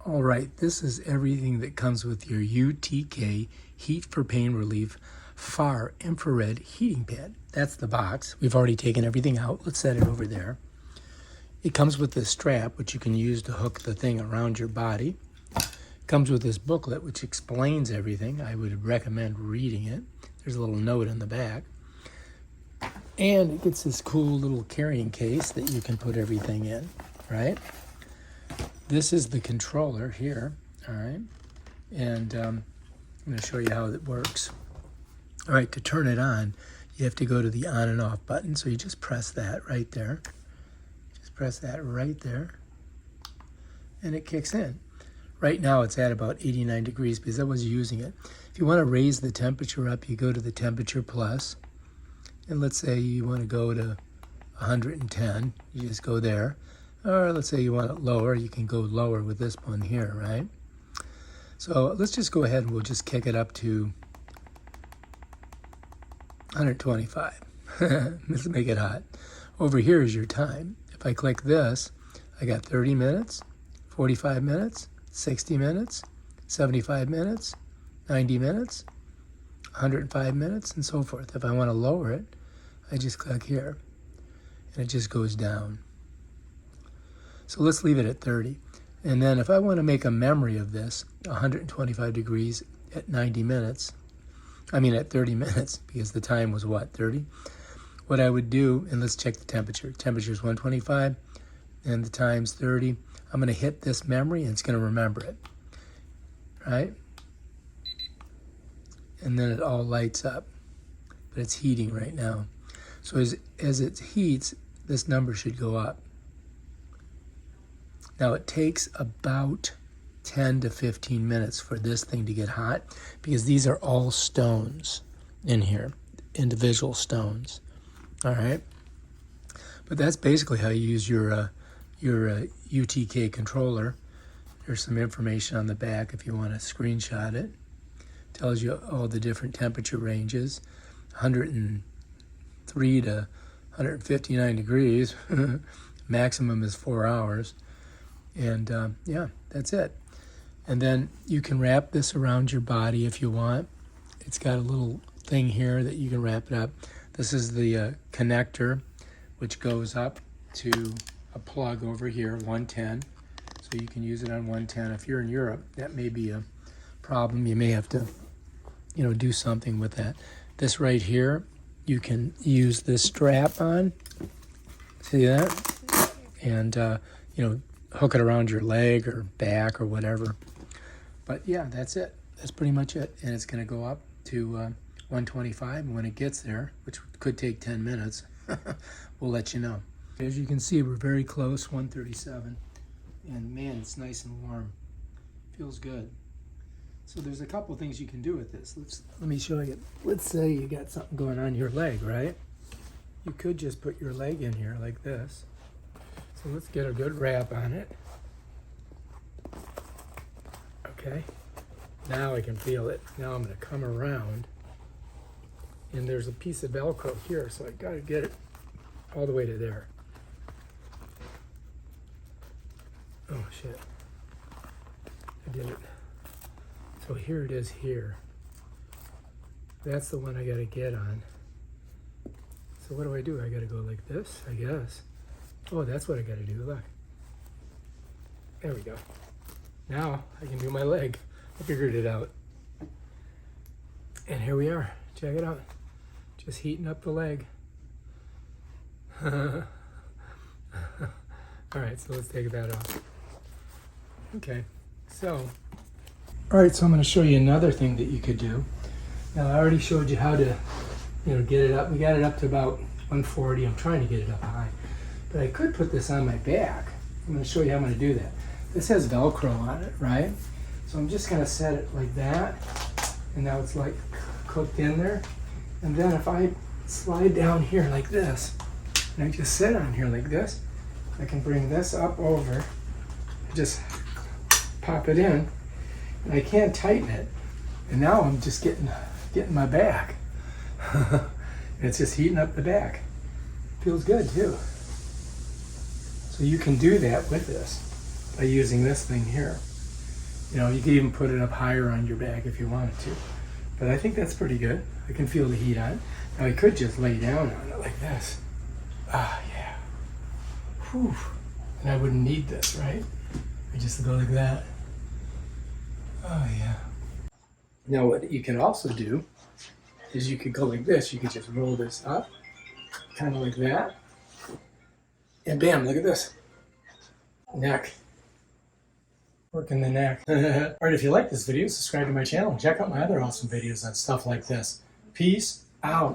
All right, this is everything that comes with your UTK Heat for Pain Relief Far Infrared Heating Pad. That's the box. We've already taken everything out. Let's set it over there. It comes with this strap, which you can use to hook the thing around your body. It comes with this booklet, which explains everything. I would recommend reading it. There's a little note in the back. And it gets this cool little carrying case that you can put everything in, right? This is the controller here, all right? And I'm going to show you how it works. All right, to turn it on, you have to go to the on and off button. So you just press that right there. Just press that right there. And it kicks in. Right now it's at about 89 degrees because I was using it. If you want to raise the temperature up, you go to the temperature plus. And let's say you want to go to 110. You just go there. Or let's say you want it lower, you can go lower with this one here, right? So let's just go ahead and we'll just kick it up to 125. Let's make it hot. Over here is your time. If I click this, I got 30 minutes, 45 minutes, 60 minutes, 75 minutes, 90 minutes, 105 minutes, and so forth. If I want to lower it, I just click here, and it just goes down. So let's leave it at 30. And then if I want to make a memory of this, 125 degrees at 90 minutes, at 30 minutes, because the time was what, 30? What I would do, and let's check the temperature. Temperature is 125, and the time's 30. I'm going to hit this memory, and it's going to remember it, right? And then it all lights up, but it's heating right now. So as it heats, this number should go up. Now it takes about 10 to 15 minutes for this thing to get hot because these are all stones in here, individual stones, all right? But that's basically how you use your UTK controller. There's some information on the back if you want to screenshot it. Tells you all the different temperature ranges, 103 to 159 degrees. Maximum is 4 hours. And yeah, that's it. And then you can wrap this around your body if you want. It's got a little thing here that you can wrap it up. This is the connector, which goes up to a plug over here, 110. So you can use it on 110. If you're in Europe, that may be a problem. You may have to, do something with that. This right here, you can use this strap on. See that? And, hook it around your leg or back or whatever. But yeah, that's it. That's pretty much it. And it's going to go up to 125. And when it gets there, which could take 10 minutes, we'll let you know. As you can see, we're very close, 137. And man, it's nice and warm. Feels good. So there's a couple things you can do with this. Let me show you. Let's say you got something going on your leg, right? You could just put your leg in here like this. So let's get a good wrap on it. Okay, now I can feel it. Now I'm going to come around, and there's a piece of Velcro here, so I got to get it all the way to there. Oh shit, I did it. So here it is here. That's the one I got to get on. So what do? I got to go like this, I guess. Oh, that's what I got to do, look. There we go. Now I can do my leg. I figured it out. And here we are. Check it out. Just heating up the leg. All right, so let's take that off. Okay, so. All right, so I'm going to show you another thing that you could do. Now, I already showed you how to, get it up. We got it up to about 140. I'm trying to get it up high. But I could put this on my back. I'm going to show you how I'm going to do that. This has Velcro on it, right? So I'm just going to set it like that. And now it's like cooked in there. And then if I slide down here like this, and I just sit on here like this, I can bring this up over, just pop it in, and I can't tighten it. And now I'm just getting my back. And it's just heating up the back. Feels good too. So you can do that with this by using this thing here. You know, you could even put it up higher on your back if you wanted to. But I think that's pretty good. I can feel the heat on it. Now I could just lay down on it like this. Ah, yeah. Whew. And I wouldn't need this, right? I just go like that. Oh, yeah. Now what you can also do is you could go like this. You could just roll this up, kind of like that. And bam, look at this. Neck. Working the neck. Alright, if you like this video, subscribe to my channel and check out my other awesome videos on stuff like this. Peace out.